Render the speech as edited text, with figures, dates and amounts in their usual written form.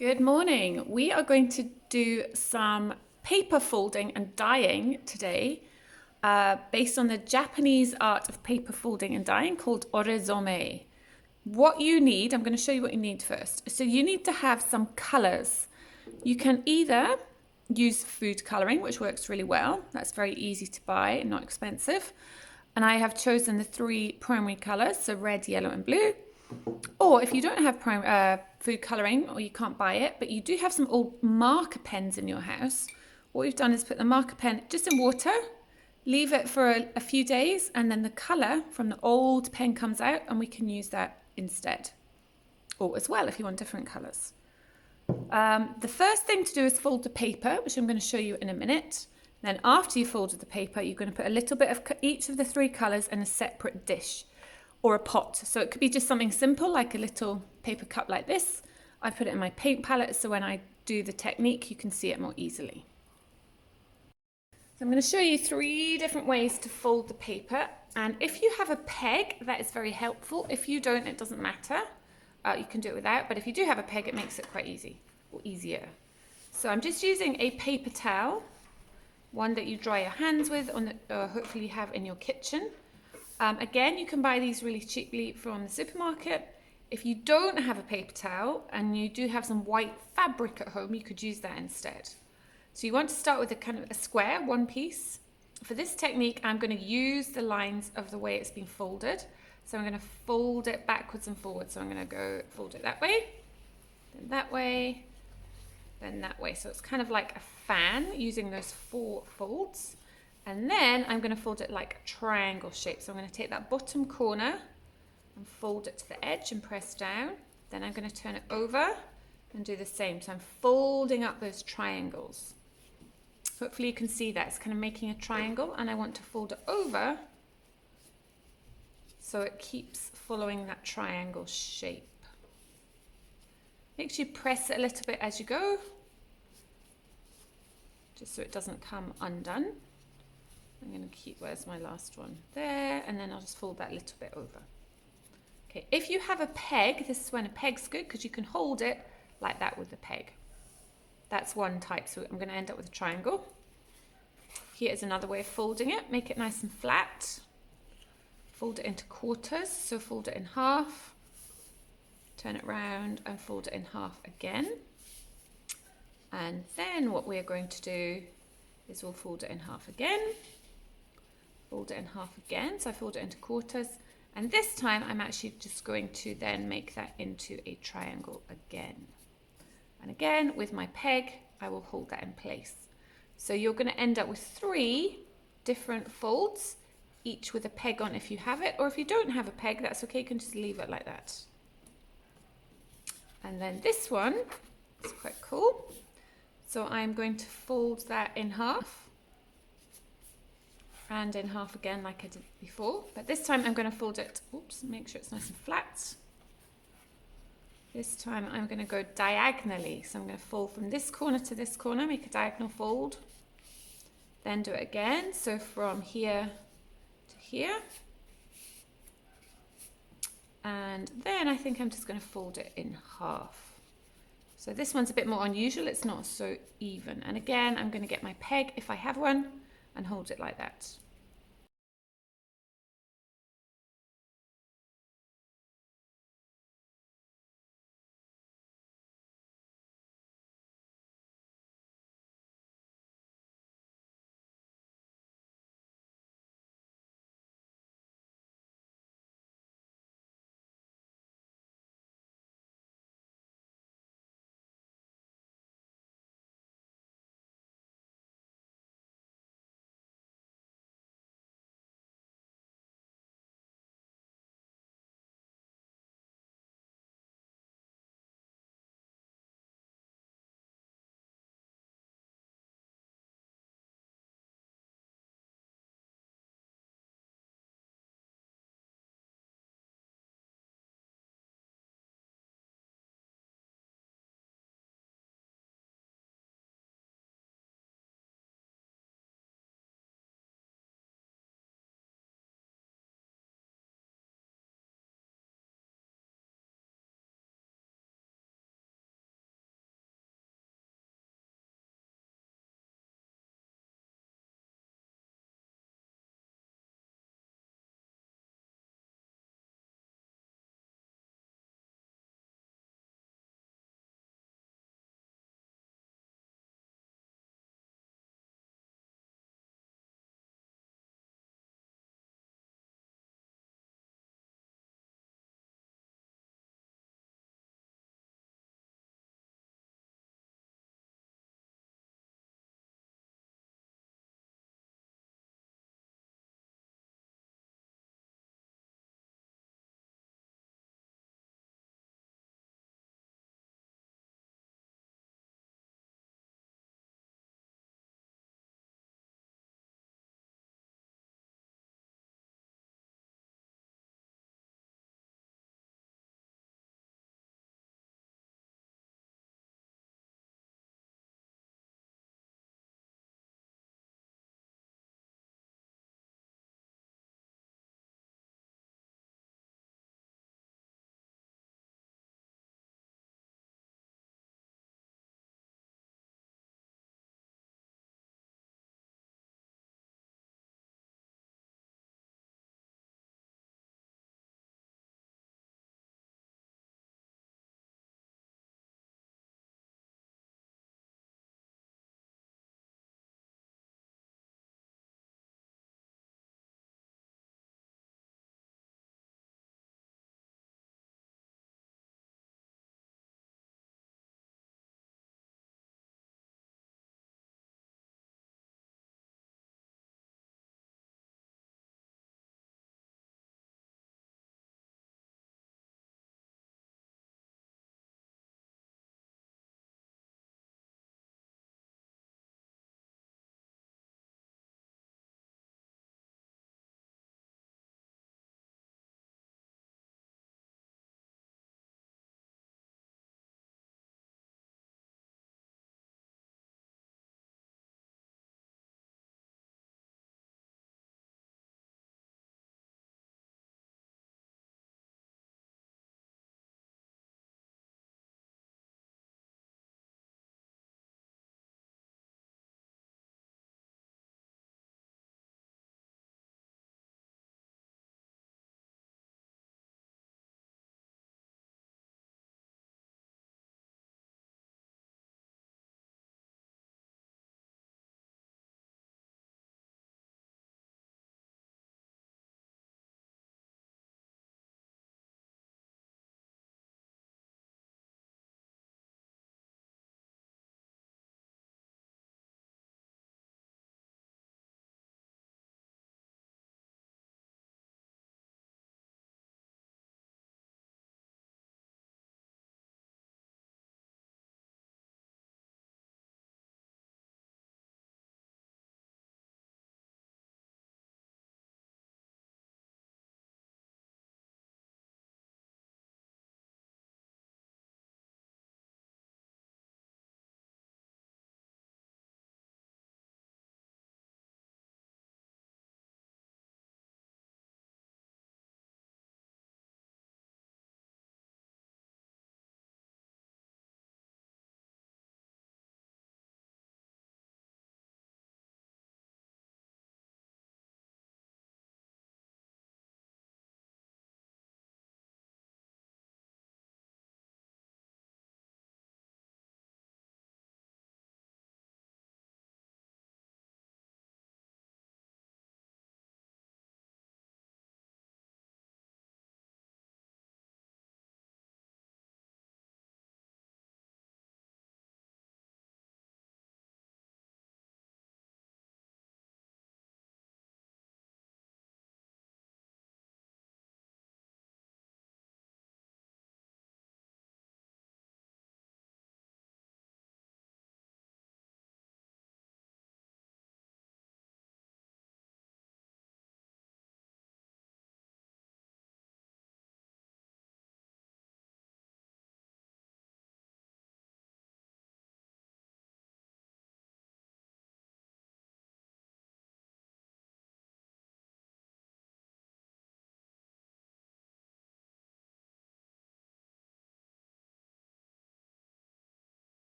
Good morning. We are going to do some paper folding and dyeing today based on the Japanese art of paper folding and dyeing called Orizome. What you need, I'm going to show you what you need first. So you need to have some colors. You can either use food coloring, which works really well. That's very easy to buy and not expensive. And I have chosen the three primary colors, so red, yellow and blue. Or if you don't have food colouring or you can't buy it, but you do have some old marker pens in your house, what we've done is put the marker pen just in water, leave it for a few days, and then the colour from the old pen comes out and we can use that instead. Or as well if you want different colours. The first thing to do is fold the paper, which I'm going to show you in a minute. Then after you folded the paper, you're going to put a little bit of each of the three colours in a separate dish or a pot. So it could be just something simple like a little paper cup like this. I put it in my paint palette so when I do the technique you can see it more easily. So I'm going to show you three different ways to fold the paper, and if you have a peg that is very helpful. If you don't, it doesn't matter. You can do it without, but if you do have a peg it makes it quite easy or easier. So I'm just using a paper towel, one that you dry your hands with hopefully you have in your kitchen. Again, you can buy these really cheaply from the supermarket. If you don't have a paper towel and you do have some white fabric at home, you could use that instead. So you want to start with a kind of a square, one piece. For this technique, I'm going to use the lines of the way it's been folded. So I'm going to fold it backwards and forwards. So I'm going to go fold it that way, then that way, then that way. So it's kind of like a fan using those four folds. And then I'm going to fold it like a triangle shape. So I'm going to take that bottom corner and fold it to the edge and press down. Then I'm going to turn it over and do the same. So I'm folding up those triangles. Hopefully you can see that. It's kind of making a triangle, and I want to fold it over so it keeps following that triangle shape. Make sure you press it a little bit as you go, just so it doesn't come undone. I'm going to keep, where's my last one? There, and then I'll just fold that a little bit over. Okay, if you have a peg, this is when a peg's good because you can hold it like that with the peg. That's one type, so I'm going to end up with a triangle. Here is another way of folding it. Make it nice and flat. Fold it into quarters, so fold it in half. Turn it round and fold it in half again. And then what we're going to do is we'll fold it in half again. Fold it in half again, so I fold it into quarters, and this time I'm actually just going to then make that into a triangle again. And again with my peg I will hold that in place. So you're going to end up with three different folds, each with a peg on if you have it, or if you don't have a peg that's okay, you can just leave it like that. And then this one is quite cool, so I'm going to fold that in half and in half again like I did before, but this time I'm going to fold it, make sure it's nice and flat. This time I'm going to go diagonally, so I'm going to fold from this corner to this corner, make a diagonal fold, then do it again, so from here to here, and then I think I'm just going to fold it in half. So this one's a bit more unusual, it's not so even, and again I'm going to get my peg if I have one and hold it like that.